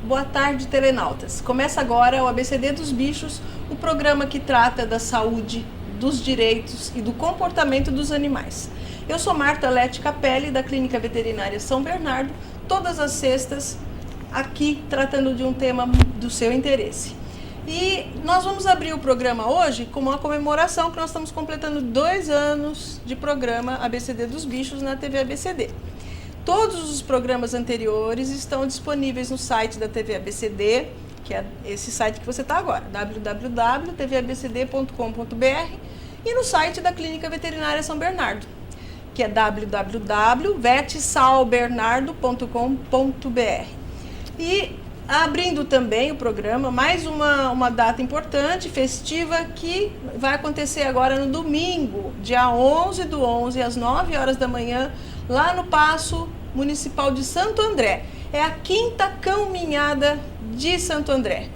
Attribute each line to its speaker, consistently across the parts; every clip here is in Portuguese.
Speaker 1: Boa tarde, telenautas. Começa agora o ABCD dos Bichos, o programa que trata da saúde, dos direitos e do comportamento dos animais. Eu sou Marta Lete Capelli, da Clínica Veterinária São Bernardo, todas as sextas, aqui tratando de um tema do seu interesse. E nós vamos abrir o programa hoje com uma comemoração que nós estamos completando 2 anos de programa ABCD dos Bichos na TV ABCD. Todos os programas anteriores estão disponíveis no site da TV ABCD, que é esse site que você está agora, www.tvabcd.com.br, e no site da Clínica Veterinária São Bernardo, que é www.vetsalbernardo.com.br. E abrindo também o programa, mais uma data importante, festiva, que vai acontecer agora no domingo, dia 11/11, às 9 horas da manhã, lá no Paço Municipal de Santo André. É a 5ª Caminhada de Santo André.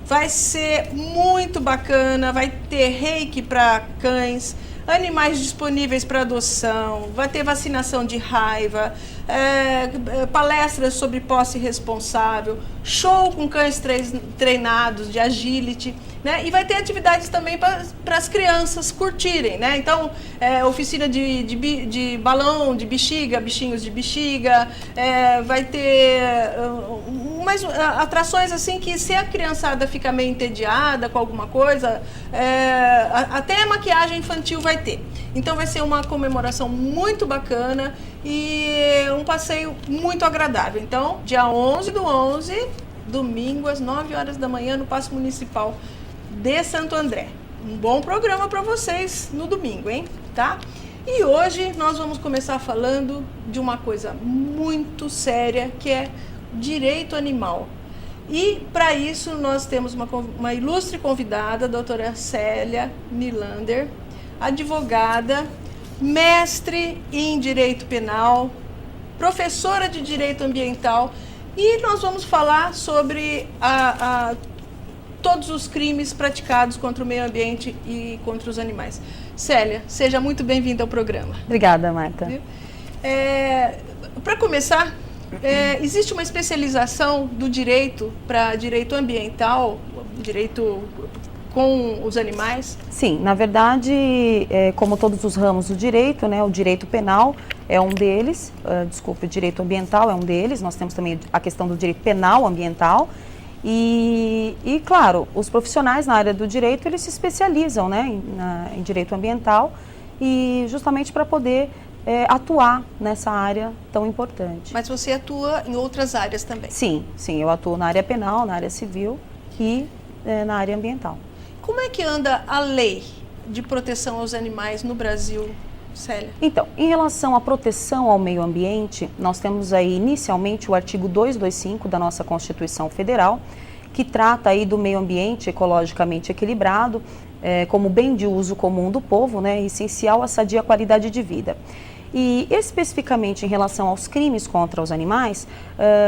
Speaker 1: Vai ser muito bacana, vai ter reiki para cães, animais disponíveis para adoção, vai ter vacinação de raiva, palestras sobre posse responsável, show com cães treinados de agility, né? E vai ter atividades também para as crianças curtirem, né? Então, oficina de balão, de bexiga, bichinhos de bexiga, vai ter umas atrações assim que, se a criançada ficar meio entediada com alguma coisa, até a maquiagem infantil vai ter. Então vai ser uma comemoração muito bacana e um passeio muito agradável. Então, dia 11/11, domingo, às 9 horas da manhã, no Paço Municipal de Santo André. Um bom programa para vocês no domingo, hein? Tá? E hoje nós vamos começar falando de uma coisa muito séria, que é direito animal. E para isso nós temos uma ilustre convidada, a doutora Célia Nylander, advogada, mestre em direito penal, professora de direito ambiental, e nós vamos falar sobre todos os crimes praticados contra o meio ambiente e contra os animais. Célia, seja muito bem-vinda ao programa.
Speaker 2: Obrigada, Marta.
Speaker 1: Para começar, existe uma especialização do direito para direito ambiental, direito com os animais?
Speaker 2: Sim, na verdade, como todos os ramos do direito, né, o direito penal é um deles, o direito ambiental é um deles, nós temos também a questão do direito penal ambiental e claro, os profissionais na área do direito, eles se especializam, né, em direito ambiental e justamente para poder atuar nessa área tão importante.
Speaker 1: Mas você atua em outras áreas também?
Speaker 2: Sim, eu atuo na área penal, na área civil e na área ambiental.
Speaker 1: Como é que anda a lei de proteção aos animais no Brasil, Célia?
Speaker 2: Então, em relação à proteção ao meio ambiente, nós temos aí inicialmente o artigo 225 da nossa Constituição Federal, que trata aí do meio ambiente ecologicamente equilibrado, como bem de uso comum do povo, né, essencial à sadia qualidade de vida. E especificamente em relação aos crimes contra os animais,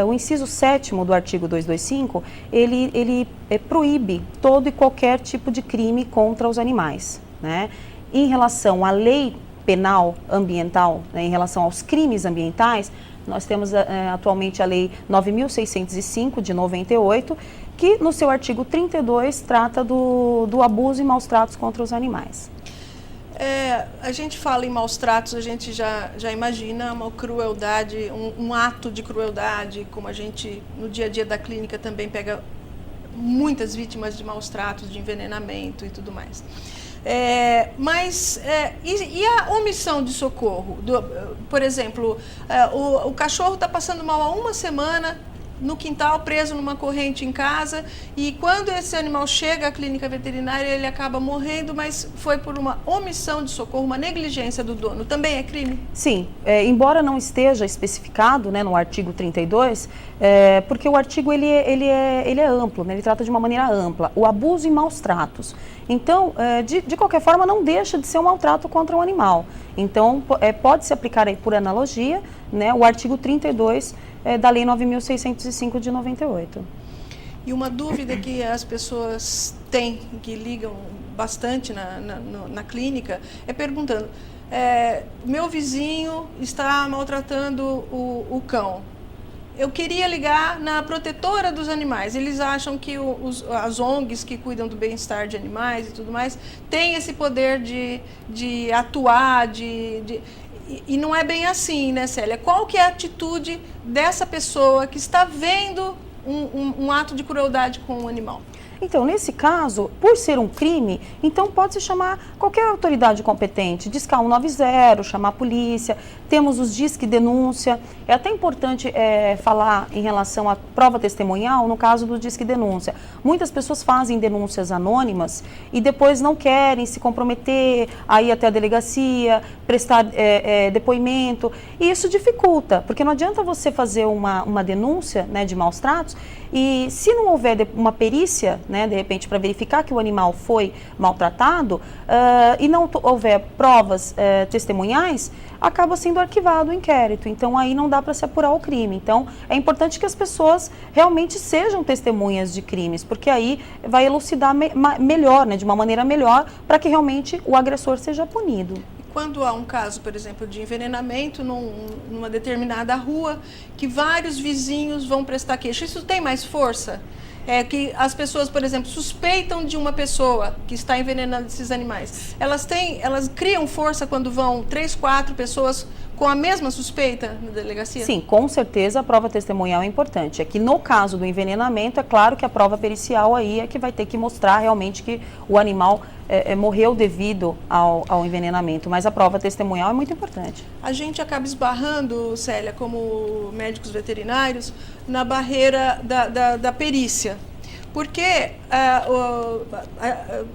Speaker 2: o inciso 7º do artigo 225, ele proíbe todo e qualquer tipo de crime contra os animais, né? Em relação à lei penal ambiental, né, em relação aos crimes ambientais, nós temos atualmente a lei 9.605 de 98, que no seu artigo 32 trata do abuso e maus tratos contra os animais.
Speaker 1: A gente fala em maus tratos, a gente já imagina uma crueldade, um ato de crueldade, como a gente no dia a dia da clínica também pega muitas vítimas de maus tratos, de envenenamento e tudo mais. E a omissão de socorro? Por exemplo, o cachorro está passando mal há uma semana no quintal, preso numa corrente em casa, e quando esse animal chega à clínica veterinária, ele acaba morrendo, mas foi por uma omissão de socorro, uma negligência do dono. Também é crime?
Speaker 2: Sim, embora não esteja especificado, né, no artigo 32, porque o artigo ele é amplo, né, ele trata de uma maneira ampla, o abuso e maus tratos. Então, de qualquer forma, não deixa de ser um maltrato contra o animal. Então, pode-se aplicar aí por analogia, né, o artigo 32 da Lei 9.605 de 98.
Speaker 1: E uma dúvida que as pessoas têm, que ligam bastante na clínica, é perguntando, meu vizinho está maltratando o cão. eu queria ligar na protetora dos animais. Eles acham que as ONGs que cuidam do bem-estar de animais e tudo mais têm esse poder de atuar, e não é bem assim, né, Célia? Qual que é a atitude dessa pessoa que está vendo um ato de crueldade com o animal?
Speaker 2: Então, nesse caso, por ser um crime, então pode-se chamar qualquer autoridade competente, discar 190, chamar a polícia, temos os disque denúncia. É até importante falar em relação à prova testemunhal no caso do disque denúncia. Muitas pessoas fazem denúncias anônimas e depois não querem se comprometer a ir até a delegacia, prestar depoimento, e isso dificulta, porque não adianta você fazer uma denúncia, né, de maus tratos, e se não houver uma perícia, né, de repente, para verificar que o animal foi maltratado, e não houver provas testemunhais, acaba sendo arquivado o inquérito. Então, aí não dá para se apurar o crime. Então, é importante que as pessoas realmente sejam testemunhas de crimes, porque aí vai elucidar melhor, né, de uma maneira melhor, para que realmente o agressor seja punido.
Speaker 1: Quando há um caso, por exemplo, de envenenamento numa determinada rua, que vários vizinhos vão prestar queixa, isso tem mais força? Que as pessoas, por exemplo, suspeitam de uma pessoa que está envenenando esses animais. Elas criam força quando vão 3, 4 pessoas com a mesma suspeita na delegacia?
Speaker 2: Sim, com certeza a prova testemunhal é importante. É que no caso do envenenamento, é claro que a prova pericial aí é que vai ter que mostrar realmente que o animal morreu devido ao envenenamento, mas a prova testemunhal é muito importante.
Speaker 1: A gente acaba esbarrando, Célia, como médicos veterinários, na barreira da perícia. Porque, eu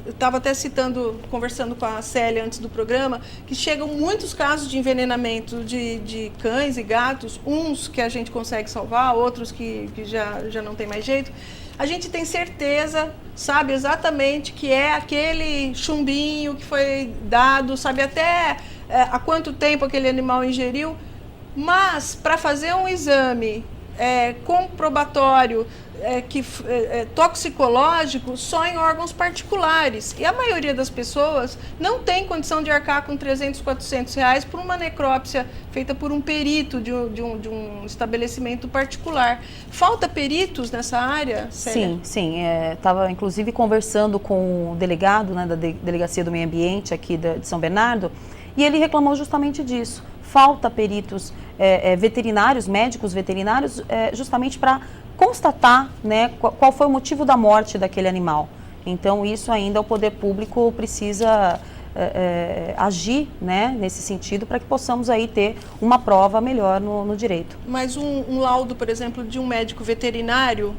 Speaker 1: estava até conversando com a Célia antes do programa, que chegam muitos casos de envenenamento de cães e gatos, uns que a gente consegue salvar, outros que já não tem mais jeito. A gente tem certeza, sabe exatamente que é aquele chumbinho que foi dado, sabe até há quanto tempo aquele animal ingeriu, mas para fazer um exame comprobatório, toxicológico, só em órgãos particulares. E a maioria das pessoas não tem condição de arcar com 300, 400 reais por uma necrópsia feita por um perito de um estabelecimento particular. Falta peritos nessa área, Célia?
Speaker 2: Sim. Estava, inclusive, conversando com o delegado, né, da Delegacia do Meio Ambiente aqui de São Bernardo, e ele reclamou justamente disso. Falta peritos veterinários, médicos veterinários, justamente para constatar, né, qual foi o motivo da morte daquele animal. Então, isso ainda o poder público precisa agir, né, nesse sentido, para que possamos aí ter uma prova melhor no direito.
Speaker 1: Mas um laudo, por exemplo, de um médico veterinário,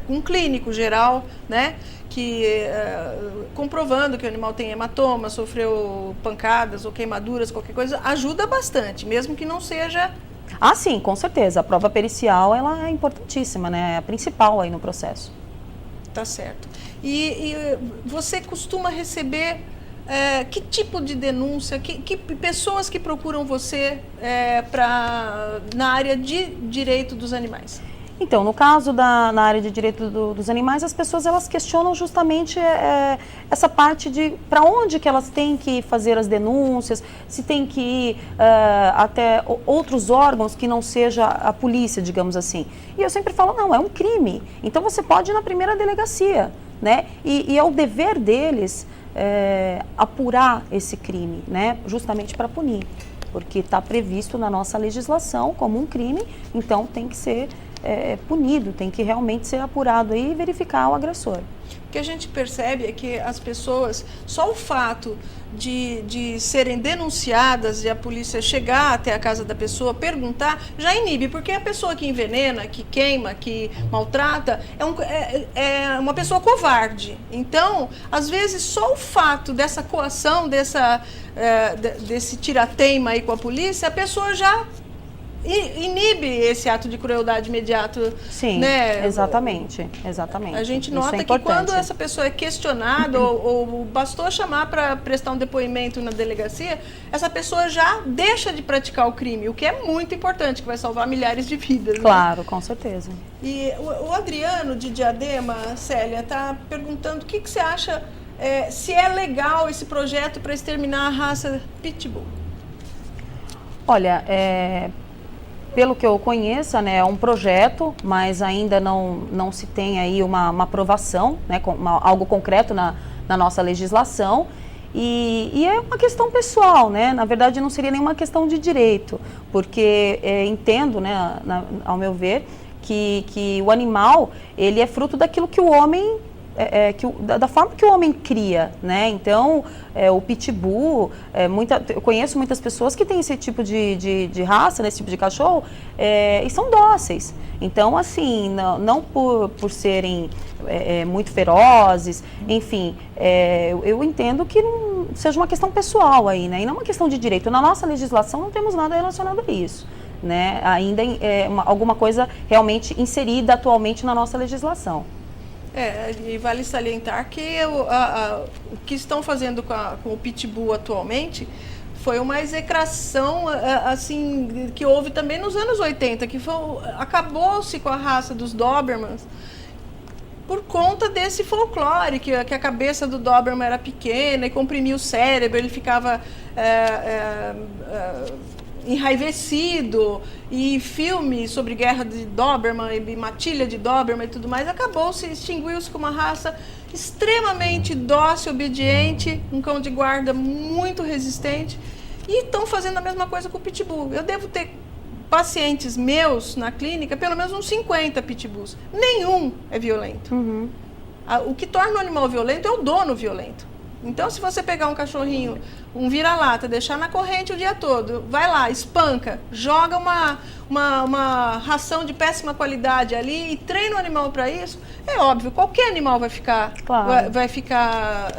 Speaker 1: um clínico geral, né, comprovando que o animal tem hematoma, sofreu pancadas ou queimaduras, qualquer coisa, ajuda bastante, mesmo que não seja...
Speaker 2: Ah, sim, com certeza. A prova pericial, ela é importantíssima, né? É a principal aí no processo.
Speaker 1: Tá certo. E você costuma receber que tipo de denúncia, que pessoas que procuram você na área de direito dos animais?
Speaker 2: Então, no caso na área de direito dos animais, as pessoas elas questionam justamente essa parte de para onde que elas têm que fazer as denúncias, se tem que ir até outros órgãos que não seja a polícia, digamos assim. E eu sempre falo, não, é um crime, então você pode ir na primeira delegacia, né? E é o dever deles apurar esse crime, né? Justamente para punir, porque está previsto na nossa legislação como um crime, então tem que ser punido, tem que realmente ser apurado aí e verificar o agressor.
Speaker 1: O que a gente percebe é que as pessoas, só o fato de serem denunciadas e a polícia chegar até a casa da pessoa, perguntar, já inibe, porque a pessoa que envenena, que queima, que maltrata, é uma pessoa covarde. Então, às vezes, só o fato dessa coação, desse tirateima aí com a polícia, a pessoa já inibe esse ato de crueldade imediato.
Speaker 2: Sim,
Speaker 1: né?
Speaker 2: Exatamente.
Speaker 1: A gente nota que quando essa pessoa é questionada ou bastou chamar para prestar um depoimento na delegacia, essa pessoa já deixa de praticar o crime, o que é muito importante, que vai salvar milhares de vidas.
Speaker 2: Claro,
Speaker 1: né?
Speaker 2: Com certeza.
Speaker 1: E o Adriano de Diadema, Célia, está perguntando o que você acha, se é legal esse projeto para exterminar a raça Pitbull.
Speaker 2: Olha, pelo que eu conheça, né, é um projeto, mas ainda não se tem aí uma aprovação, né, algo concreto na nossa legislação. E é uma questão pessoal, né? Na verdade, não seria nenhuma questão de direito, porque entendo, né, ao meu ver, que o animal, ele é fruto daquilo que o homem, da forma que o homem cria, né? Então, o pitbull, eu conheço muitas pessoas que têm esse tipo de raça, né, esse tipo de cachorro, e são dóceis. Então, assim, não por serem muito ferozes, enfim, eu entendo que não seja uma questão pessoal aí, né? E não uma questão de direito. Na nossa legislação não temos nada relacionado a isso, né? Ainda alguma coisa realmente inserida atualmente na nossa legislação.
Speaker 1: E vale salientar que o que estão fazendo com o pitbull atualmente foi uma execração assim, que houve também nos anos 80, que acabou-se com a raça dos Dobermans por conta desse folclore, que a cabeça do Doberman era pequena e comprimia o cérebro, ele ficava enraivecido, e filmes sobre guerra de Doberman e matilha de Doberman e tudo mais, extinguiu-se com uma raça extremamente dócil, obediente, um cão de guarda muito resistente, e estão fazendo a mesma coisa com o pitbull. Eu devo ter pacientes meus na clínica, pelo menos uns 50 pitbulls. Nenhum é violento.
Speaker 2: Uhum.
Speaker 1: O que torna o animal violento é o dono violento. Então, se você pegar um cachorrinho, um vira-lata, deixar na corrente o dia todo, vai lá, espanca, joga uma ração de péssima qualidade ali e treina o animal para isso, é óbvio, qualquer animal vai ficar,
Speaker 2: claro,
Speaker 1: vai ficar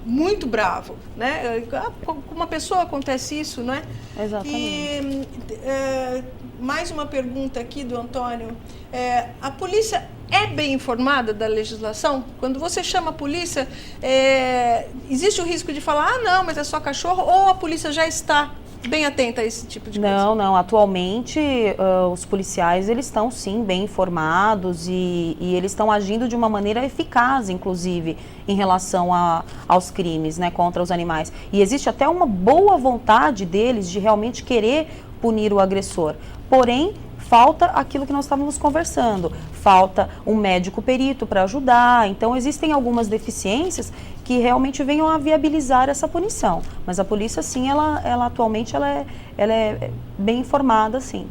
Speaker 1: muito bravo, né? Com uma pessoa acontece isso, não é?
Speaker 2: Exatamente.
Speaker 1: E mais uma pergunta aqui do Antônio. A polícia é bem informada da legislação? Quando você chama a polícia, existe o risco de falar, não, mas é só cachorro, ou a polícia já está bem atenta a esse tipo de coisa?
Speaker 2: Não, atualmente os policiais, eles estão sim bem informados e eles estão agindo de uma maneira eficaz, inclusive, em relação aos crimes, né, contra os animais. E existe até uma boa vontade deles de realmente querer punir o agressor. Porém, falta aquilo que nós estávamos conversando, falta um médico perito para ajudar, então existem algumas deficiências que realmente venham a viabilizar essa punição, mas a polícia sim, ela atualmente ela é bem informada, sim.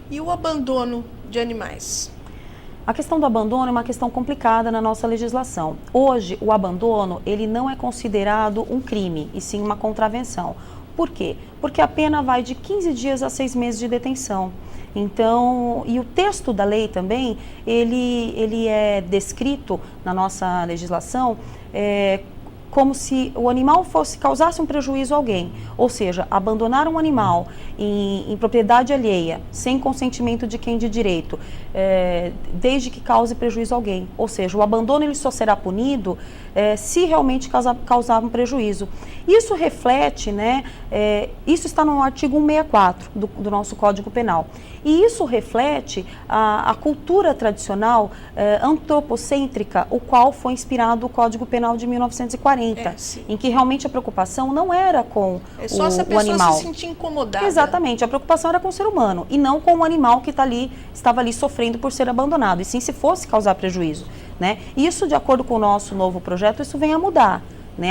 Speaker 1: E o abandono de animais?
Speaker 2: A questão do abandono é uma questão complicada na nossa legislação. Hoje, o abandono, ele não é considerado um crime, e sim uma contravenção. Por quê? Porque a pena vai de 15 dias a 6 meses de detenção. Então, e o texto da lei também, ele é descrito na nossa legislação como se o animal causasse um prejuízo a alguém, ou seja, abandonar um animal em propriedade alheia, sem consentimento de quem de direito, desde que cause prejuízo a alguém. Ou seja, o abandono ele só será punido se realmente causar um prejuízo. Isso reflete, né, isso está no artigo 164 do nosso Código Penal. E isso reflete a cultura tradicional antropocêntrica, o qual foi inspirado o Código Penal de 1940, em que realmente a preocupação não era com o animal.
Speaker 1: Só se a pessoa se sentir incomodada.
Speaker 2: Exatamente, a preocupação era com o ser humano e não com o animal que estava ali sofrendo por ser abandonado, e sim se fosse causar prejuízo, né? Isso, de acordo com o nosso novo projeto, isso vem a mudar. Né,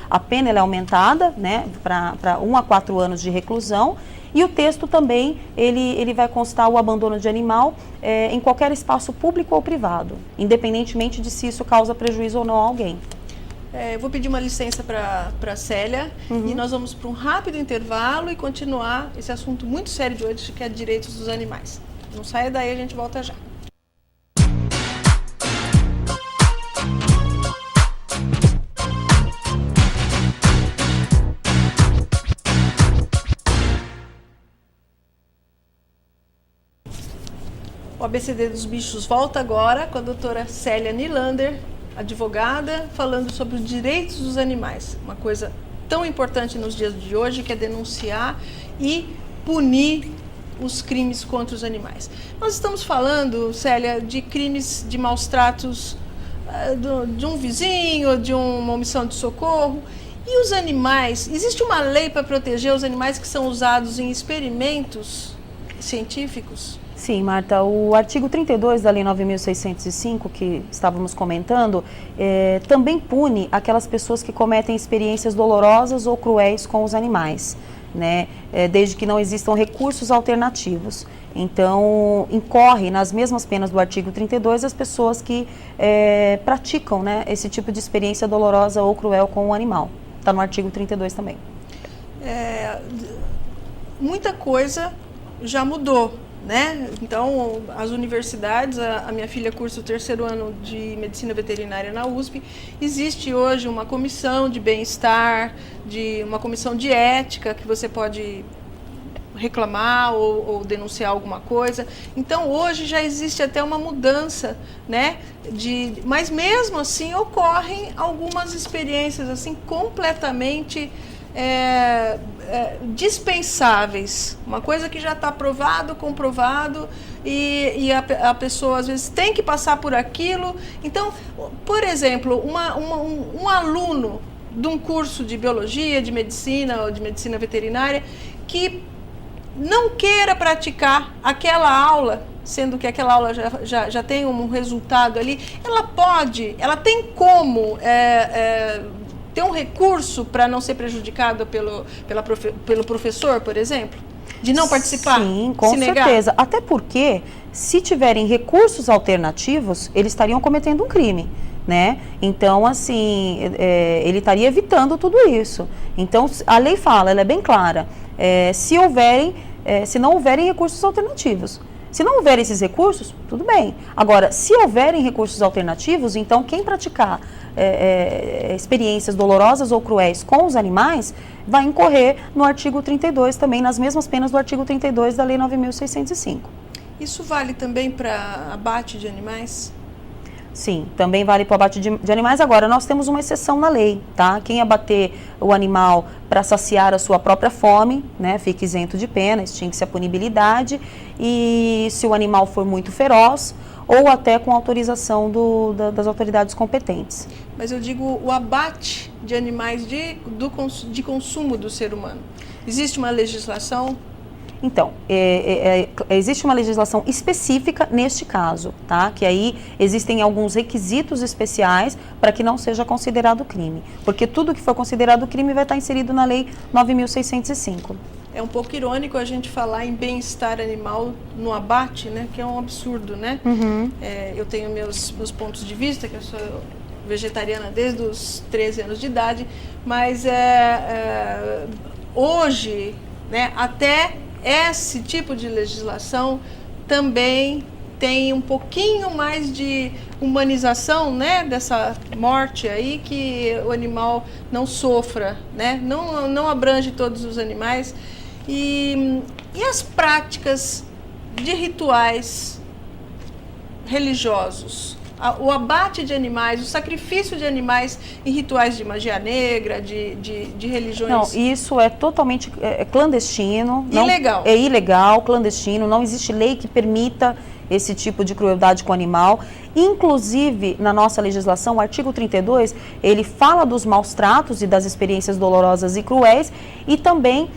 Speaker 2: a pena ela é aumentada, né, para 1 a 4 anos de reclusão, e o texto também ele vai constar o abandono de animal em qualquer espaço público ou privado, independentemente de se isso causa prejuízo ou não a alguém.
Speaker 1: Eu vou pedir uma licença para a Célia, e nós vamos para um rápido intervalo e continuar esse assunto muito sério de hoje, que é direitos dos animais. Não saia daí, a gente volta já. O ABCD dos Bichos volta agora com a doutora Célia Nylander, advogada, falando sobre os direitos dos animais. Uma coisa tão importante nos dias de hoje, que é denunciar e punir os crimes contra os animais. Nós estamos falando, Célia, de crimes de maus tratos de um vizinho, de uma omissão de socorro. E os animais, existe uma lei para proteger os animais que são usados em experimentos científicos?
Speaker 2: Sim, Marta, o artigo 32 da Lei 9.605, que estávamos comentando, também pune aquelas pessoas que cometem experiências dolorosas ou cruéis com os animais, né? Desde que não existam recursos alternativos. Então, incorre nas mesmas penas do artigo 32 as pessoas que praticam, né, esse tipo de experiência dolorosa ou cruel com o animal. Está no artigo 32 também.
Speaker 1: Muita coisa já mudou, né? Então, as universidades, a minha filha cursa o 3º ano de Medicina Veterinária na USP, existe hoje uma comissão de bem-estar, uma comissão de ética que você pode reclamar ou denunciar alguma coisa. Então, hoje já existe até uma mudança, né? Mas mesmo assim ocorrem algumas experiências assim completamente dispensáveis. Uma coisa que já está provado, comprovado, e a pessoa às vezes tem que passar por aquilo. Então, por exemplo, um aluno de um curso de biologia, de medicina ou de medicina veterinária que não queira praticar aquela aula, sendo que aquela aula já tem um resultado ali, ela tem como ter um recurso para não ser prejudicada pelo professor, por exemplo? De não participar?
Speaker 2: Sim, com certeza. Até porque, se tiverem recursos alternativos, eles estariam cometendo um crime, né? Então, assim, ele estaria evitando tudo isso. Então, a lei fala, ela é bem clara, se não houverem recursos alternativos. Se não houverem esses recursos, tudo bem. Agora, se houverem recursos alternativos, então quem praticar experiências dolorosas ou cruéis com os animais vai incorrer no artigo 32 também, nas mesmas penas do artigo 32 da Lei 9.605.
Speaker 1: Isso vale também para abate de animais?
Speaker 2: Sim, também vale para o abate de animais. Agora, nós temos uma exceção na lei, tá? Quem abater o animal para saciar a sua própria fome, né, fica isento de pena, extingue-se a punibilidade, e se o animal for muito feroz, ou até com autorização das autoridades competentes.
Speaker 1: Mas eu digo o abate de animais de consumo do ser humano. Existe uma legislação?
Speaker 2: Então, existe uma legislação específica neste caso, tá? Que aí existem alguns requisitos especiais para que não seja considerado crime. Porque tudo que for considerado crime vai estar inserido na Lei 9.605.
Speaker 1: É um pouco irônico a gente falar em bem-estar animal no abate, né? Que é um absurdo, né?
Speaker 2: Uhum.
Speaker 1: Eu tenho meus pontos de vista, que eu sou vegetariana desde os 13 anos de idade, mas hoje, né, até esse tipo de legislação também tem um pouquinho mais de humanização, né, dessa morte aí, que o animal não sofra, né, não abrange todos os animais. E as práticas de rituais religiosos? O abate de animais, o sacrifício de animais em rituais de magia negra, de religiões...
Speaker 2: Não, isso é totalmente clandestino.
Speaker 1: Ilegal.
Speaker 2: É ilegal, clandestino, não existe lei que permita esse tipo de crueldade com o animal. Inclusive, na nossa legislação, o artigo 32, ele fala dos maus tratos e das experiências dolorosas e cruéis, e também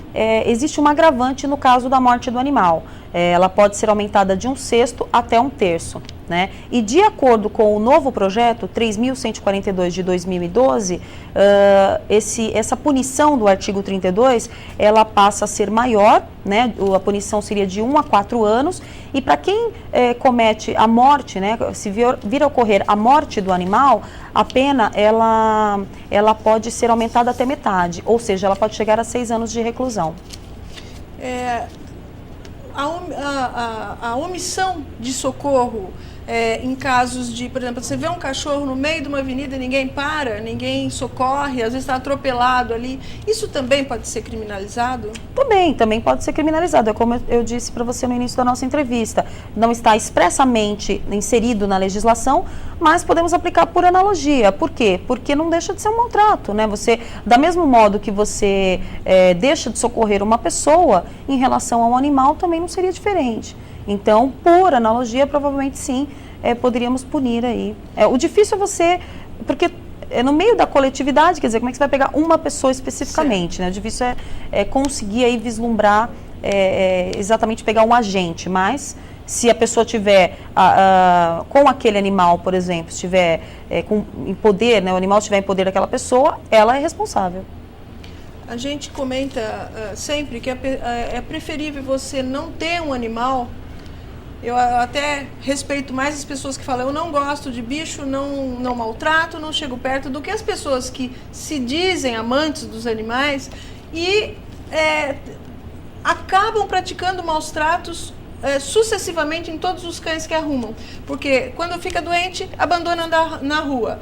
Speaker 2: existe um agravante no caso da morte do animal. Ela pode ser aumentada de 1/6 até 1/3. Né? E de acordo com o novo projeto 3.142 de 2012, essa punição do artigo 32, ela passa a ser maior, né? A punição seria de 1 a 4 anos, e para quem comete a morte, né? Se vir a ocorrer a morte do animal, a pena ela pode ser aumentada até metade, ou seja, ela pode chegar a 6 anos de reclusão.
Speaker 1: A omissão de socorro em casos de, por exemplo, você vê um cachorro no meio de uma avenida e ninguém para, ninguém socorre, às vezes está atropelado ali, isso também pode ser criminalizado?
Speaker 2: Também pode ser criminalizado, é como eu disse para você no início da nossa entrevista, não está expressamente inserido na legislação, mas podemos aplicar por analogia. Por quê? Porque não deixa de ser um maltrato, né? Você, da mesmo modo que você deixa de socorrer uma pessoa, em relação a um animal também não seria diferente. Então, por analogia, provavelmente sim, poderíamos punir aí. O difícil é você, porque no meio da coletividade, quer dizer, como é que você vai pegar uma pessoa especificamente, né? O difícil é conseguir aí vislumbrar exatamente pegar um agente, mas se a pessoa tiver com aquele animal, por exemplo, estiver em poder, né, o animal estiver em poder daquela pessoa, ela é responsável.
Speaker 1: A gente comenta sempre que é preferível você não ter um animal. Eu até respeito mais as pessoas que falam, eu não gosto de bicho, não maltrato, não chego perto, do que as pessoas que se dizem amantes dos animais e acabam praticando maus tratos sucessivamente em todos os cães que arrumam. Porque quando fica doente, abandona na rua.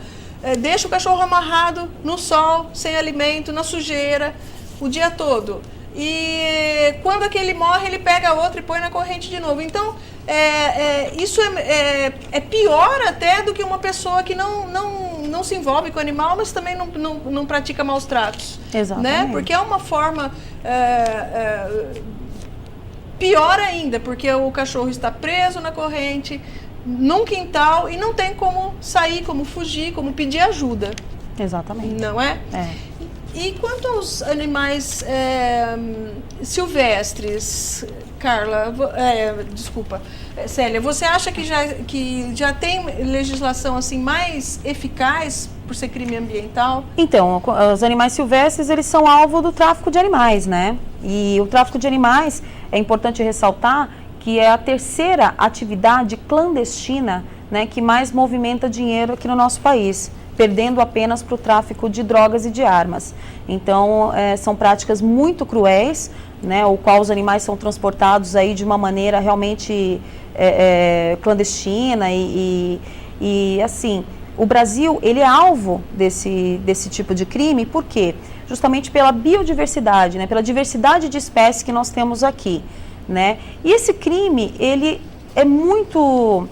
Speaker 1: Deixa o cachorro amarrado no sol, sem alimento, na sujeira, o dia todo. E quando aquele morre, ele pega outro e põe na corrente de novo. Então, isso é pior até do que uma pessoa que não se envolve com o animal, mas também não pratica maus tratos.
Speaker 2: Exatamente.
Speaker 1: Né? Porque é uma forma pior ainda, porque o cachorro está preso na corrente, num quintal, e não tem como sair, como fugir, como pedir ajuda.
Speaker 2: Exatamente.
Speaker 1: Não é? E quanto aos animais silvestres, Carla, Célia, você acha que já tem legislação assim mais eficaz por ser crime ambiental?
Speaker 2: Então, os animais silvestres, eles são alvo do tráfico de animais, né? E o tráfico de animais, é importante ressaltar que é a terceira atividade clandestina, né, que mais movimenta dinheiro aqui no nosso país, perdendo apenas para o tráfico de drogas e de armas. Então, são práticas muito cruéis, né, o qual os animais são transportados aí de uma maneira realmente clandestina e assim, o Brasil, ele é alvo desse tipo de crime, por quê? Justamente pela biodiversidade, né, pela diversidade de espécies que nós temos aqui, né? E esse crime, ele é muito,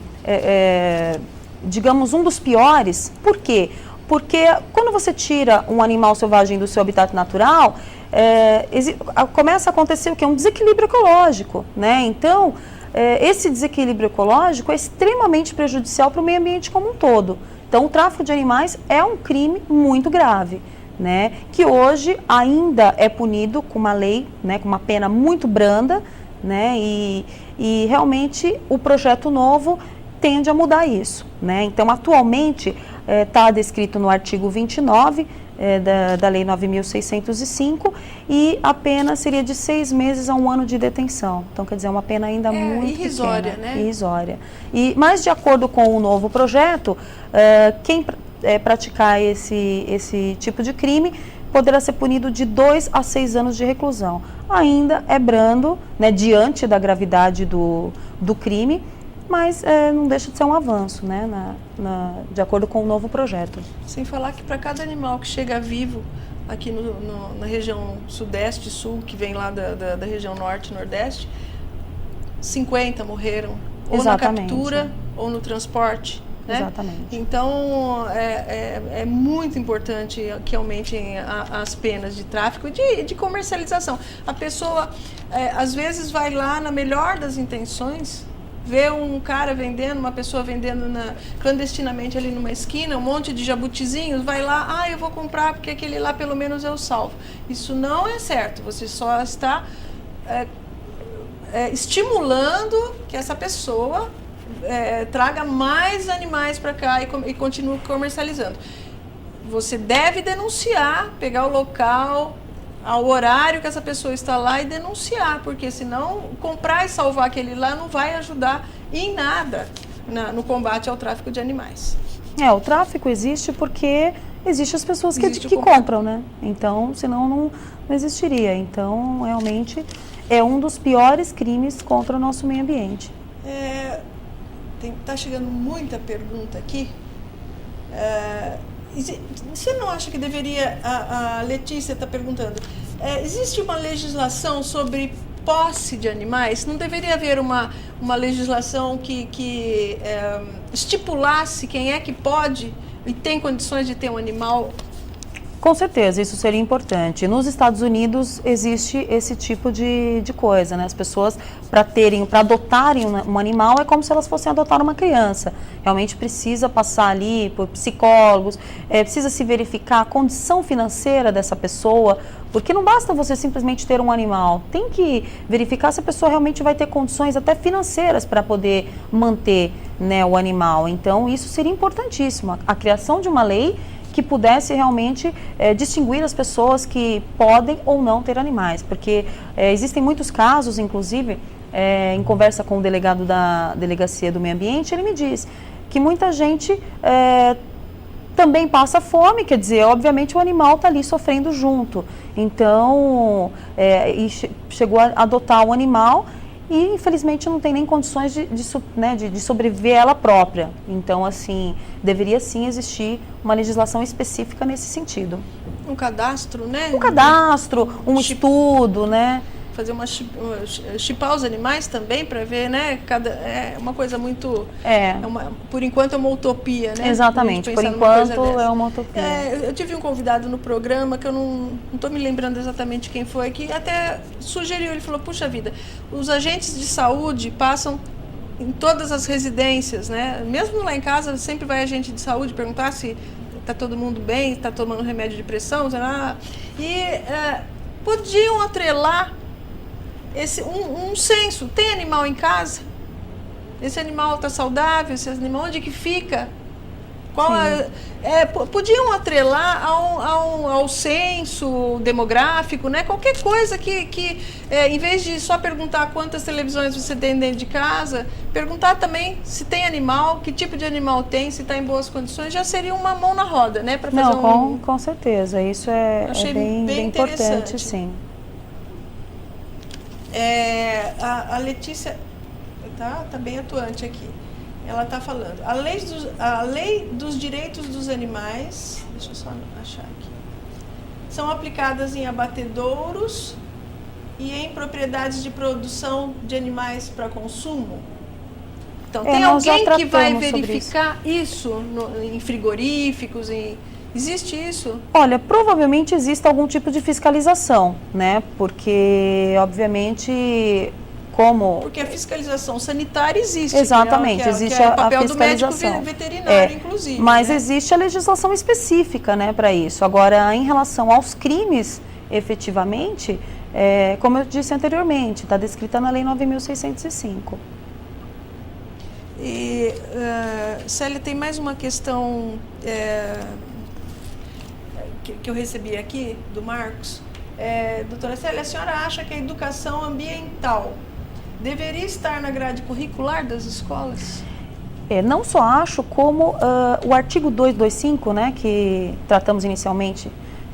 Speaker 2: digamos, um dos piores. Por quê? Porque quando você tira um animal selvagem do seu habitat natural, começa a acontecer o quê? Um desequilíbrio ecológico, né? Então, esse desequilíbrio ecológico é extremamente prejudicial para o meio ambiente como um todo. Então, o tráfico de animais é um crime muito grave, né? Que hoje ainda é punido com uma lei, né? Com uma pena muito branda, né? E realmente o projeto novo tende a mudar isso, né? Então, atualmente, está descrito no artigo 29 da Lei 9.605 e a pena seria de 6 meses a 1 ano de detenção. Então, quer dizer, é uma pena ainda muito
Speaker 1: irrisória,
Speaker 2: pequena,
Speaker 1: né?
Speaker 2: Irrisória. Mas, de acordo com o novo projeto, quem praticar esse tipo de crime poderá ser punido de 2 a 6 anos de reclusão. Ainda é brando, né, diante da gravidade do crime, mas não deixa de ser um avanço, né, de acordo com o novo projeto.
Speaker 1: Sem falar que para cada animal que chega vivo aqui na região sudeste, sul, que vem lá da região norte e nordeste, 50 morreram, ou
Speaker 2: Exatamente.
Speaker 1: na captura ou no transporte. Né?
Speaker 2: Exatamente.
Speaker 1: Então, é muito importante que aumentem as penas de tráfico e de comercialização. A pessoa, às vezes, vai lá na melhor das intenções, vê um cara vendendo, uma pessoa vendendo clandestinamente ali numa esquina, um monte de jabutizinhos, vai lá, eu vou comprar porque aquele lá pelo menos eu salvo. Isso não é certo, você só está estimulando que essa pessoa traga mais animais para cá e continue comercializando. Você deve denunciar, pegar o local, ao horário que essa pessoa está lá e denunciar, porque senão comprar e salvar aquele lá não vai ajudar em nada no combate ao tráfico de animais.
Speaker 2: O tráfico existe porque existem as pessoas que compram, né? Então, senão não existiria. Então, realmente, é um dos piores crimes contra o nosso meio ambiente.
Speaker 1: Tá chegando muita pergunta aqui. Você não acha que deveria, a Letícia está perguntando, existe uma legislação sobre posse de animais? Não deveria haver uma legislação que estipulasse quem é que pode e tem condições de ter um animal?
Speaker 2: Com certeza, isso seria importante. Nos Estados Unidos existe esse tipo de coisa, né? As pessoas, para adotarem um animal, é como se elas fossem adotar uma criança. Realmente precisa passar ali por psicólogos, precisa se verificar a condição financeira dessa pessoa, Porque não basta você simplesmente ter um animal, tem que verificar se a pessoa realmente vai ter condições até financeiras para poder manter, né, o animal. Então isso seria importantíssimo, a criação de uma lei que pudesse realmente distinguir as pessoas que podem ou não ter animais, porque existem muitos casos, inclusive, em conversa com o delegado da Delegacia do Meio Ambiente, ele me diz que muita gente também passa fome, quer dizer, obviamente o animal está ali sofrendo junto. Então, chegou a adotar o animal e infelizmente não tem nem condições de sobreviver ela própria. Então, assim, deveria sim existir uma legislação específica nesse sentido.
Speaker 1: Um cadastro, né?
Speaker 2: Um cadastro, um estudo, né?
Speaker 1: Fazer chipar os animais também para ver, né? É uma coisa muito... por enquanto é uma utopia, né?
Speaker 2: Exatamente, por enquanto é uma utopia.
Speaker 1: Eu tive um convidado no programa, que eu não estou me lembrando exatamente quem foi, que até sugeriu, ele falou, puxa vida, os agentes de saúde passam em todas as residências, né? Mesmo lá em casa, sempre vai agente de saúde perguntar se está todo mundo bem, está tomando remédio de pressão, podiam atrelar um censo. Tem animal em casa? Esse animal está saudável? Esse animal onde que fica? Podiam atrelar ao censo demográfico, né? Qualquer coisa que em vez de só perguntar quantas televisões você tem dentro de casa, perguntar também se tem animal, que tipo de animal tem, se está em boas condições, já seria uma mão na roda, né?
Speaker 2: Com certeza, isso é bem importante, sim.
Speaker 1: A Letícia tá bem atuante aqui. Ela está falando, a lei dos direitos dos animais, deixa eu só achar aqui, são aplicadas em abatedouros e em propriedades de produção de animais para consumo. Então, tem alguém que vai verificar isso em frigoríficos, existe isso?
Speaker 2: Olha, provavelmente existe algum tipo de fiscalização, né? Porque, obviamente, Porque
Speaker 1: a fiscalização sanitária existe.
Speaker 2: Exatamente, existe
Speaker 1: o papel
Speaker 2: a fiscalização.
Speaker 1: Do médico veterinário, inclusive.
Speaker 2: Mas
Speaker 1: né?
Speaker 2: Existe a legislação específica, né, para isso. Agora, em relação aos crimes, efetivamente, como eu disse anteriormente, está descrita na Lei 9.605.
Speaker 1: Célia, tem mais uma questão que eu recebi aqui, do Marcos. Doutora Célia, a senhora acha que a educação ambiental deveria estar na grade curricular das escolas?
Speaker 2: Não só acho, como o artigo 225, né, que tratamos inicialmente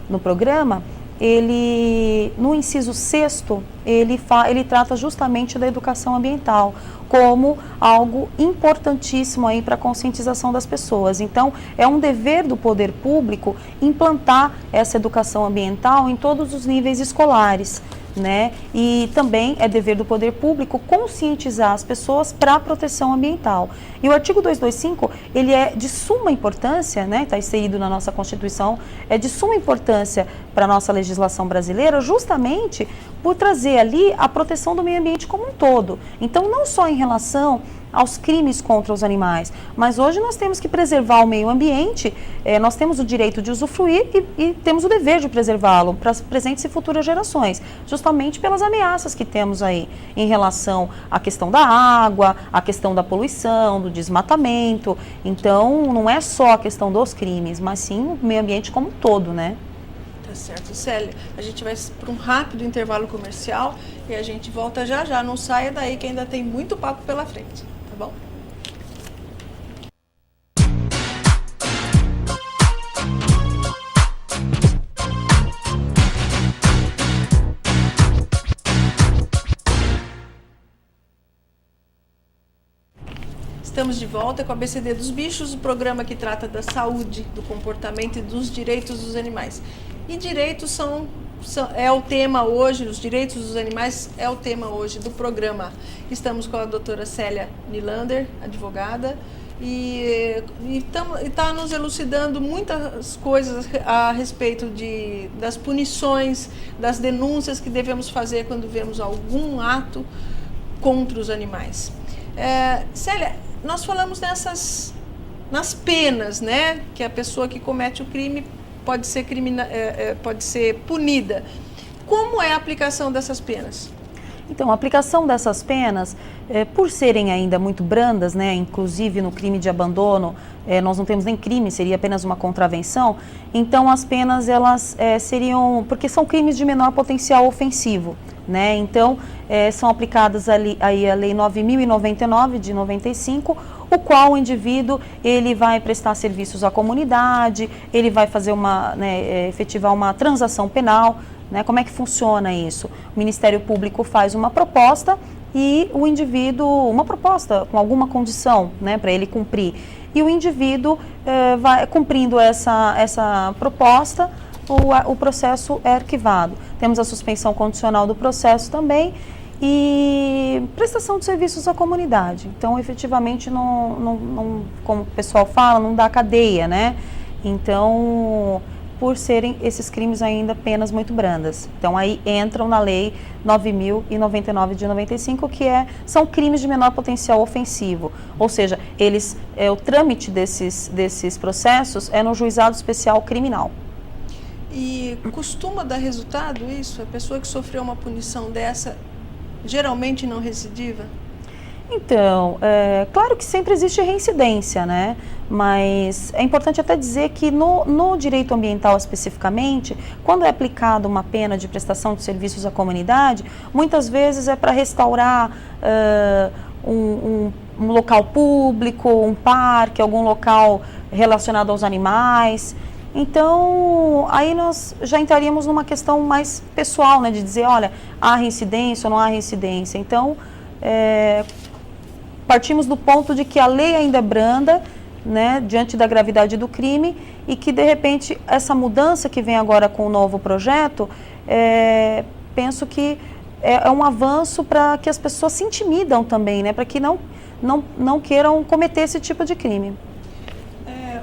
Speaker 2: no programa, ele, no inciso 6º, ele trata justamente da educação ambiental como algo importantíssimo aí para a conscientização das pessoas. Então, é um dever do poder público implantar essa educação ambiental em todos os níveis escolares, né? E também é dever do poder público conscientizar as pessoas para a proteção ambiental. E o artigo 225, ele é de suma importância, né? Está inserido na nossa Constituição, é de suma importância para a nossa legislação brasileira, justamente por trazer ali a proteção do meio ambiente como um todo. Então, não só em relação aos crimes contra os animais, mas hoje nós temos que preservar o meio ambiente, nós temos o direito de usufruir e temos o dever de preservá-lo para as presentes e futuras gerações, justamente pelas ameaças que temos aí em relação à questão da água, à questão da poluição, do desmatamento. Então, não é só a questão dos crimes, mas sim o meio ambiente como um todo, né?
Speaker 1: Tá certo. Célia, a gente vai para um rápido intervalo comercial e a gente volta já já. Não saia daí que ainda tem muito papo pela frente, tá bom? Estamos de volta com a ABCD dos Bichos, o programa que trata da saúde, do comportamento e dos direitos dos animais. E direitos é o tema hoje, os direitos dos animais é o tema hoje do programa. Estamos com a doutora Célia Nylander, advogada, e está nos elucidando muitas coisas a respeito das punições, das denúncias que devemos fazer quando vemos algum ato contra os animais. Célia, nós falamos nas penas, né, que a pessoa que comete o crime pode ser punida. como é a aplicação dessas penas?
Speaker 2: Então, a aplicação dessas penas, por serem ainda muito brandas, né, inclusive no crime de abandono, nós não temos nem crime, seria apenas uma contravenção, então as penas elas seriam, porque são crimes de menor potencial ofensivo, né, então são aplicadas aí a Lei 9.099 de 95, o qual o indivíduo ele vai prestar serviços à comunidade, ele vai fazer efetivar uma transação penal. Né? Como é que funciona isso? O Ministério Público faz uma proposta e o indivíduo, uma proposta com alguma condição, né, para ele cumprir. E o indivíduo vai cumprindo essa proposta, o processo é arquivado. Temos a suspensão condicional do processo também e prestação de serviços à comunidade. Então, efetivamente, não, como o pessoal fala, não dá cadeia, né? Então, por serem esses crimes ainda penas muito brandas. Então, aí entram na Lei 9.099 de 95, que são crimes de menor potencial ofensivo. Ou seja, o trâmite desses processos é no Juizado Especial Criminal.
Speaker 1: E costuma dar resultado isso? A pessoa que sofreu uma punição dessa, geralmente não recidiva?
Speaker 2: Então, claro que sempre existe reincidência, né? Mas é importante até dizer que no direito ambiental especificamente, quando é aplicada uma pena de prestação de serviços à comunidade, muitas vezes é para restaurar um local público, um parque, algum local relacionado aos animais. Então, aí nós já entraríamos numa questão mais pessoal, né? De dizer, olha, há reincidência ou não há reincidência. Então, partimos do ponto de que a lei ainda é branda, né, diante da gravidade do crime e que, de repente, essa mudança que vem agora com o novo projeto, penso que é um avanço para que as pessoas se intimidam também, né, para que não queiram cometer esse tipo de crime.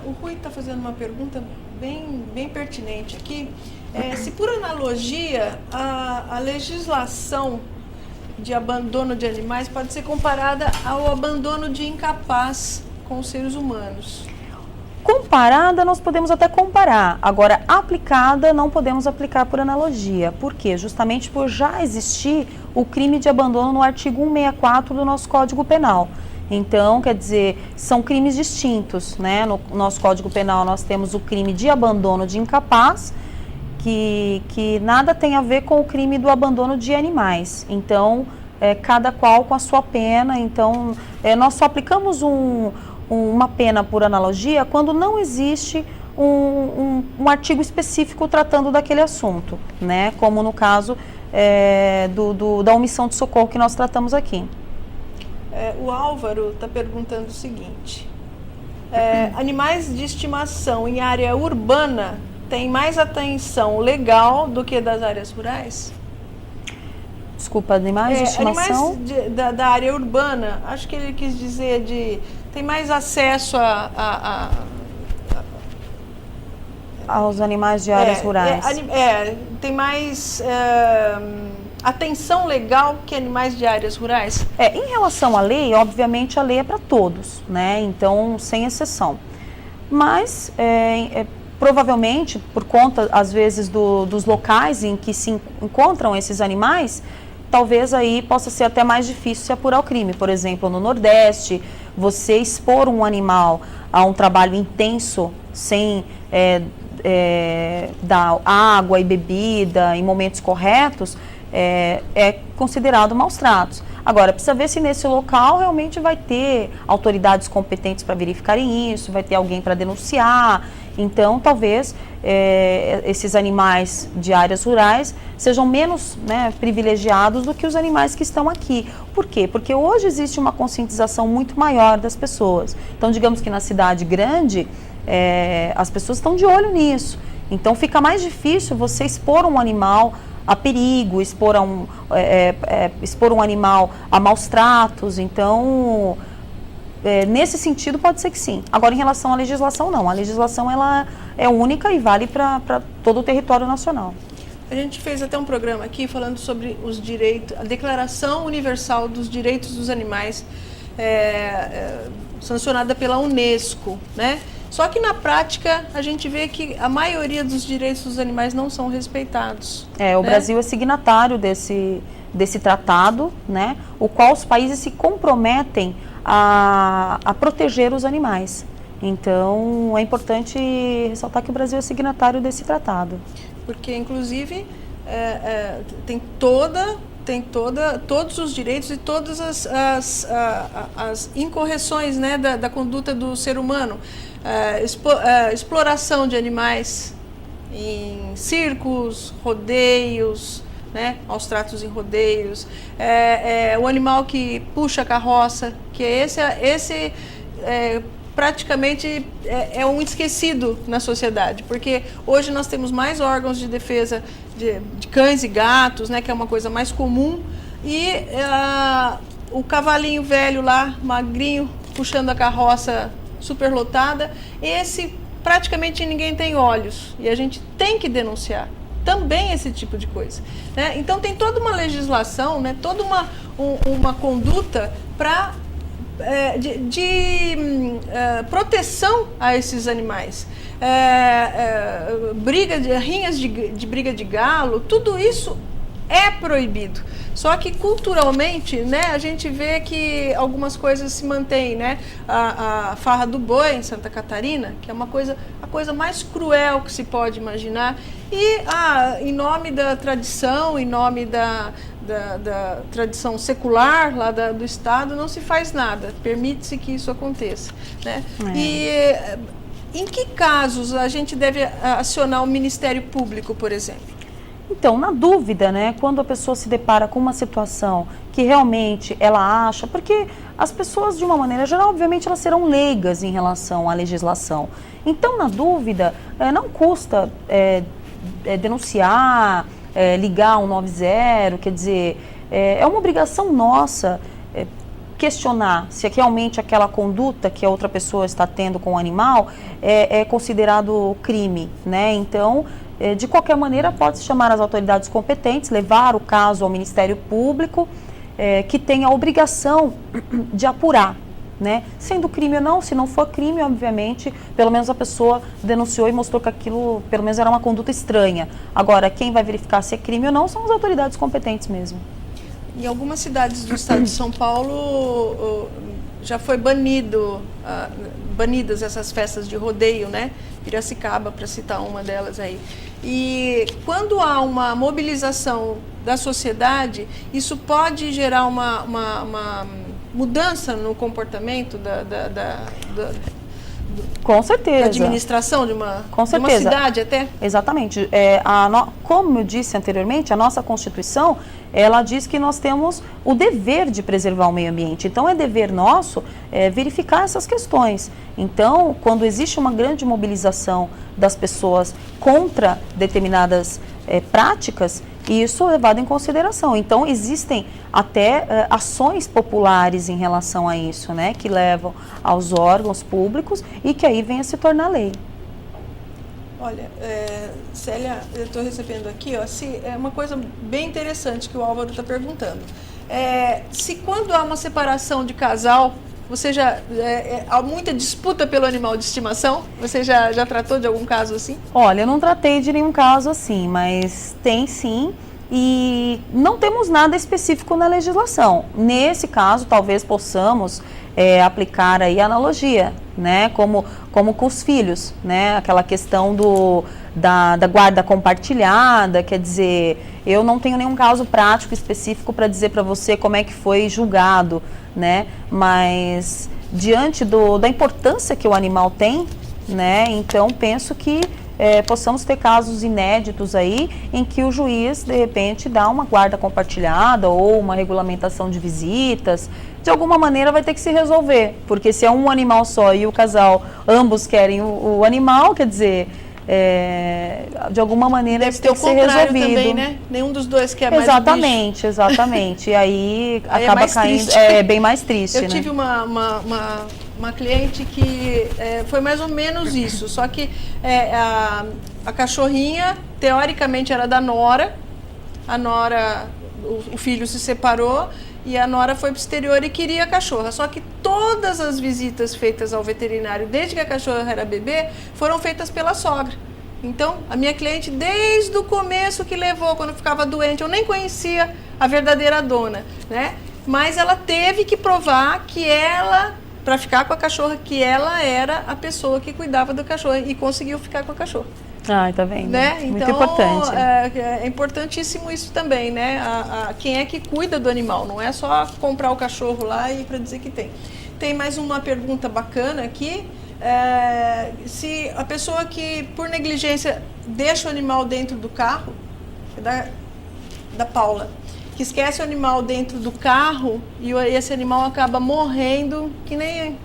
Speaker 1: O Rui está fazendo uma pergunta bem pertinente aqui. Se por analogia, a legislação de abandono de animais pode ser comparada ao abandono de incapaz com os seres humanos.
Speaker 2: Comparada, nós podemos até comparar. Agora, aplicada, não podemos aplicar por analogia. Por quê? Justamente por já existir o crime de abandono no artigo 164 do nosso Código Penal. Então, quer dizer, são crimes distintos, né? No nosso Código Penal nós temos o crime de abandono de incapaz, que nada tem a ver com o crime do abandono de animais. Então, cada qual com a sua pena. Então, nós só aplicamos uma pena por analogia quando não existe um artigo específico tratando daquele assunto, né? Como no caso da omissão de socorro que nós tratamos aqui.
Speaker 1: O Álvaro está perguntando o seguinte: animais de estimação em área urbana têm mais atenção legal do que das áreas rurais?
Speaker 2: Desculpa, animais de estimação?
Speaker 1: Animais da área urbana, acho que ele quis dizer tem mais acesso
Speaker 2: aos animais de áreas rurais.
Speaker 1: Tem mais atenção legal que animais de áreas rurais?
Speaker 2: Em relação à lei, obviamente a lei é para todos, né? Então, sem exceção. Mas, provavelmente, por conta, às vezes, dos locais em que se encontram esses animais, talvez aí possa ser até mais difícil se apurar o crime. Por exemplo, no Nordeste, você expor um animal a um trabalho intenso, sem dar água e bebida em momentos corretos, é considerado maus tratos. Agora, precisa ver se nesse local realmente vai ter autoridades competentes para verificarem isso, vai ter alguém para denunciar. Então, talvez esses animais de áreas rurais sejam menos, né, privilegiados do que os animais que estão aqui. Por quê? Porque hoje existe uma conscientização muito maior das pessoas. Então, digamos que na cidade grande, as pessoas estão de olho nisso. Então, fica mais difícil você expor um animal a perigo, expor um animal a maus tratos. Então, nesse sentido, pode ser que sim. Agora, em relação à legislação, não. A legislação ela é única e vale para todo o território nacional.
Speaker 1: A gente fez até um programa aqui falando sobre os direitos, a Declaração Universal dos Direitos dos Animais, sancionada pela Unesco, né? Só que na prática a gente vê que a maioria dos direitos dos animais não são respeitados.
Speaker 2: O Brasil é signatário desse tratado, né, o qual os países se comprometem a proteger os animais. Então, é importante ressaltar que o Brasil é signatário desse tratado.
Speaker 1: Porque, inclusive, tem todos os direitos e todas as incorreções, né, da conduta do ser humano. Exploração de animais em circos, rodeios, né, maus tratos em rodeios, o animal que puxa a carroça, que esse praticamente é um esquecido na sociedade, porque hoje nós temos mais órgãos de defesa de cães e gatos, né, que é uma coisa mais comum, e o cavalinho velho lá, magrinho, puxando a carroça superlotada, esse praticamente ninguém tem olhos, e a gente tem que denunciar também esse tipo de coisa, né? Então tem toda uma legislação, né, toda uma conduta para proteção a esses animais. Rinhas de briga de galo, tudo isso é proibido. Só que culturalmente, né, a gente vê que algumas coisas se mantêm, né? A farra do boi em Santa Catarina, que é a coisa mais cruel que se pode imaginar. E em nome da tradição, em nome da tradição secular lá do Estado, não se faz nada, permite-se que isso aconteça, né? E em que casos a gente deve acionar o Ministério Público, por exemplo?
Speaker 2: Então, na dúvida, né, quando a pessoa se depara com uma situação que realmente ela acha, porque as pessoas, de uma maneira geral, obviamente, elas serão leigas em relação à legislação. Então, na dúvida, não custa denunciar, ligar 190, quer dizer, é uma obrigação nossa questionar se realmente aquela conduta que a outra pessoa está tendo com o animal é considerado crime, né? Então, de qualquer maneira, pode-se chamar as autoridades competentes, levar o caso ao Ministério Público, que tem a obrigação de apurar, né? Sendo crime ou não, se não for crime, obviamente, pelo menos a pessoa denunciou e mostrou que aquilo, pelo menos, era uma conduta estranha. Agora, quem vai verificar se é crime ou não são as autoridades competentes mesmo.
Speaker 1: Em algumas cidades do estado de São Paulo já foi banidas essas festas de rodeio, né? Piracicaba, para citar uma delas aí. E quando há uma mobilização da sociedade, isso pode gerar uma mudança no comportamento
Speaker 2: com certeza.
Speaker 1: Da administração de uma cidade até?
Speaker 2: Exatamente. Como eu disse anteriormente, a nossa Constituição, ela diz que nós temos o dever de preservar o meio ambiente. Então, é dever nosso verificar essas questões. Então, quando existe uma grande mobilização das pessoas contra determinadas práticas, isso é levado em consideração. Então, existem até ações populares em relação a isso, né, que levam aos órgãos públicos e que aí vem a se tornar lei.
Speaker 1: Olha, Célia, eu estou recebendo aqui, é uma coisa bem interessante que o Álvaro está perguntando. Se quando há uma separação de casal, há muita disputa pelo animal de estimação? Você já tratou de algum caso assim?
Speaker 2: Olha, eu não tratei de nenhum caso assim, mas tem sim, e não temos nada específico na legislação. Nesse caso, talvez possamos aplicar aí a analogia, né, como com os filhos, né, aquela questão da guarda compartilhada, quer dizer, eu não tenho nenhum caso prático específico para dizer para você como é que foi julgado, né, mas diante da importância que o animal tem, né, então penso que possamos ter casos inéditos aí em que o juiz, de repente, dá uma guarda compartilhada ou uma regulamentação de visitas. De alguma maneira vai ter que se resolver, porque se é um animal só e o casal, ambos querem o animal, quer dizer, de alguma maneira
Speaker 1: deve ter o contrário também, né? Nenhum dos dois quer mais o bicho.
Speaker 2: Exatamente. E aí
Speaker 1: é
Speaker 2: acaba caindo, bem mais triste.
Speaker 1: Eu tive uma cliente que foi mais ou menos isso, só que a cachorrinha, teoricamente, era da nora, a nora, o filho se separou e a nora foi para o exterior e queria a cachorra. Só que todas as visitas feitas ao veterinário, desde que a cachorra era bebê, foram feitas pela sogra. Então, a minha cliente, desde o começo que levou, quando ficava doente, eu nem conhecia a verdadeira dona, né? Mas ela teve que provar que ela, para ficar com a cachorra, que ela era a pessoa que cuidava do cachorro e conseguiu ficar com a cachorra.
Speaker 2: Ah, tá vendo?
Speaker 1: Né?
Speaker 2: Muito
Speaker 1: então,
Speaker 2: importante.
Speaker 1: É importantíssimo isso também, né? Quem é que cuida do animal, não é só comprar o cachorro lá e para dizer que tem. Tem mais uma pergunta bacana aqui. Se a pessoa que, por negligência, deixa o animal dentro do carro, da Paula, que esquece o animal dentro do carro e esse animal acaba morrendo, que nem o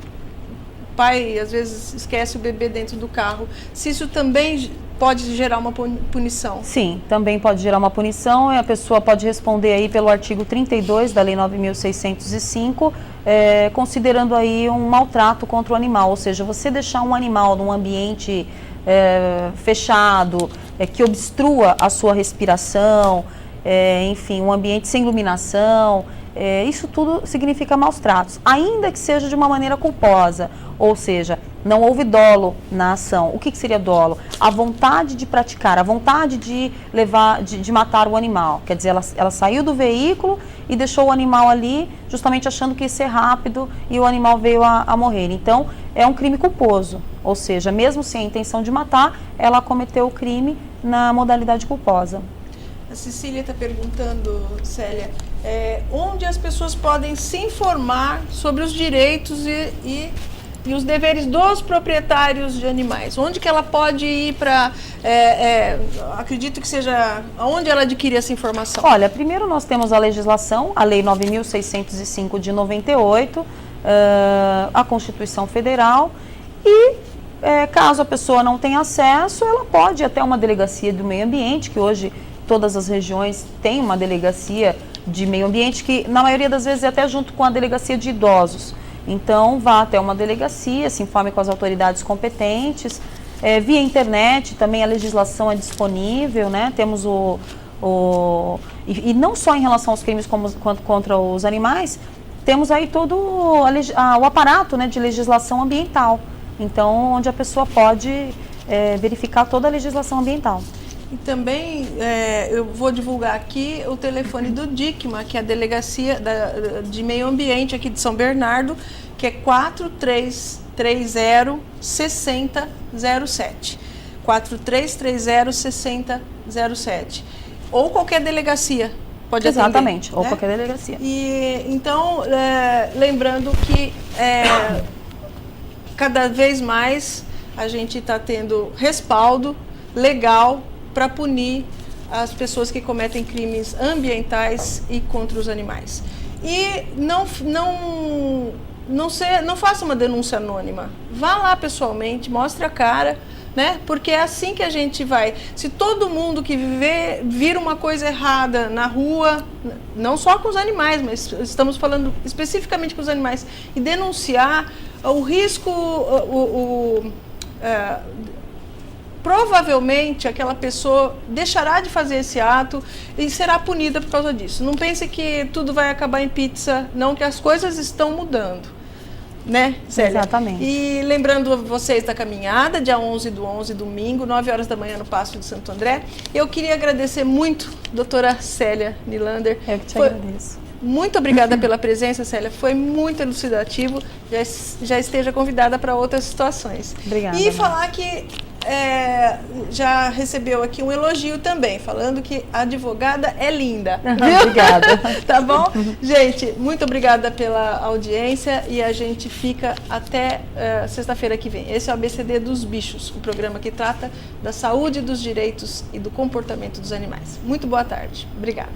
Speaker 1: pai às vezes esquece o bebê dentro do carro. Se isso também pode gerar uma punição?
Speaker 2: Sim, também pode gerar uma punição e a pessoa pode responder aí pelo artigo 32 da Lei 9.605, considerando aí um maltrato contra o animal, ou seja, você deixar um animal num ambiente fechado, que obstrua a sua respiração, enfim, um ambiente sem iluminação, isso tudo significa maus tratos, ainda que seja de uma maneira culposa, ou seja, não houve dolo na ação. O que seria dolo? A vontade de praticar, a vontade de levar, de matar o animal. Quer dizer, ela saiu do veículo e deixou o animal ali, justamente achando que ia ser rápido e o animal veio a morrer. Então, é um crime culposo, ou seja, mesmo sem a intenção de matar, ela cometeu o crime na modalidade culposa.
Speaker 1: A Cecília está perguntando, Célia, onde as pessoas podem se informar sobre os direitos e os deveres dos proprietários de animais? Onde que ela pode ir para, acredito que seja, onde ela adquirir essa informação?
Speaker 2: Olha, primeiro nós temos a legislação, a Lei 9.605 de 98, a Constituição Federal e caso a pessoa não tenha acesso, ela pode ir até uma delegacia do meio ambiente, que hoje todas as regiões têm uma delegacia de meio ambiente, que na maioria das vezes é até junto com a delegacia de idosos. Então, vá até uma delegacia, se informe com as autoridades competentes. Via internet, também a legislação é disponível, né? Temos e não só em relação aos crimes quanto contra os animais, temos aí todo o aparato, né, de legislação ambiental. Então, onde a pessoa pode verificar toda a legislação ambiental.
Speaker 1: E também eu vou divulgar aqui o telefone do DICMA, que é a Delegacia de Meio Ambiente aqui de São Bernardo, que é 4330-6007. 4330-6007. Ou qualquer delegacia pode atender.
Speaker 2: Exatamente, ou
Speaker 1: né?
Speaker 2: qualquer delegacia.
Speaker 1: E, então, lembrando que cada vez mais a gente está tendo respaldo legal para punir as pessoas que cometem crimes ambientais e contra os animais. E não faça uma denúncia anônima. Vá lá pessoalmente, mostre a cara, né? Porque é assim que a gente vai. Se todo mundo que vir uma coisa errada na rua, não só com os animais, mas estamos falando especificamente com os animais, e denunciar o risco, provavelmente aquela pessoa deixará de fazer esse ato e será punida por causa disso. Não pense que tudo vai acabar em pizza, não, que as coisas estão mudando, né, Célia?
Speaker 2: Exatamente.
Speaker 1: E lembrando vocês da caminhada, dia 11/11, domingo, 9 horas da manhã no Paço de Santo André. Eu queria agradecer muito, doutora Célia Nylander.
Speaker 2: Eu que te agradeço.
Speaker 1: Muito obrigada pela presença, Célia. Foi muito elucidativo. Já esteja convidada para outras situações.
Speaker 2: Obrigada.
Speaker 1: E falar que já recebeu aqui um elogio também, falando que a advogada é linda. Viu?
Speaker 2: Obrigada.
Speaker 1: Tá bom? Gente, muito obrigada pela audiência e a gente fica até sexta-feira que vem. Esse é o ABCD dos Bichos, o programa que trata da saúde, dos direitos e do comportamento dos animais. Muito boa tarde. Obrigada.